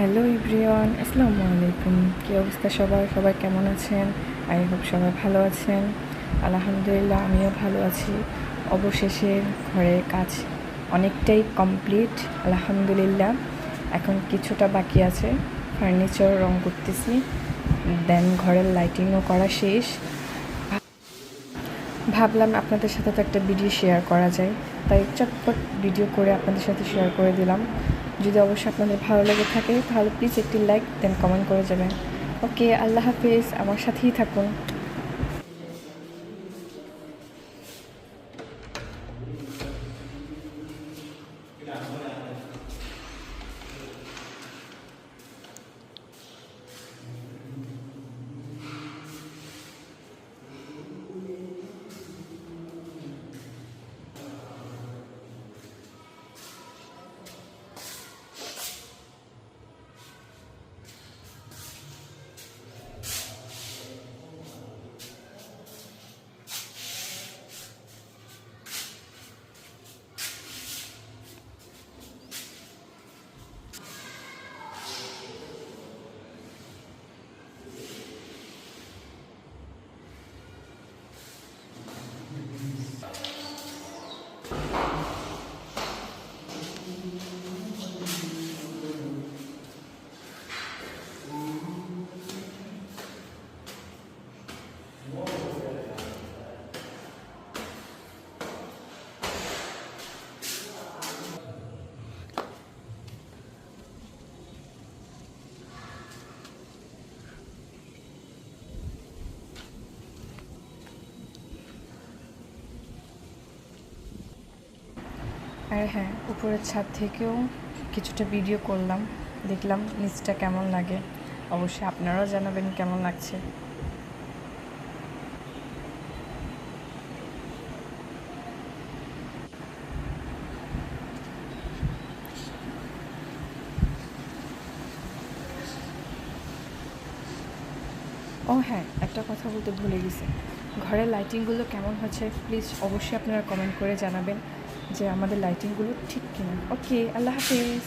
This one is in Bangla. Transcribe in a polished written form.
হ্যালো এভরিওয়ান, আসসালামু আলাইকুম। কী অবস্থা সবার? সবাই কেমন আছেন? আই হোপ সবাই ভালো আছেন। আলহামদুলিল্লাহ, আমিও ভালো আছি। অবশেষে ঘরের কাজ অনেকটাই কমপ্লিট, আলহামদুলিল্লাহ। এখন কিছুটা বাকি আছে, ফার্নিচার রং করতেছি, দেন ঘরের লাইটিংও করা শেষ। ভাবলাম আপনাদের সাথে তো একটা ভিডিও শেয়ার করা যায়, তাই চটপট ভিডিও করে আপনাদের সাথে শেয়ার করে দিলাম। যদি অবশ্যই আপনাদের ভালো লেগে থাকে তাহলে প্লিজ একটি লাইক দেন কমেন্ট করে যাবেন। ওকে, আল্লাহ হাফিজ, আমার সাথেই থাকুন। আর হ্যাঁ, উপরের ছাদ থেকেও কিছুটা ভিডিও করলাম, দেখলাম নিচটা কেমন লাগে। অবশ্যই আপনারাও জানাবেন কেমন লাগছে। ও হ্যাঁ, একটা কথা বলতে ভুলে গেছি, ঘরের লাইটিংগুলো কেমন হচ্ছে প্লিজ অবশ্যই আপনারা কমেন্ট করে জানাবেন যে আমাদের লাইটিংগুলো ঠিক কিনা। ওকে, আল্লাহ হাফিজ।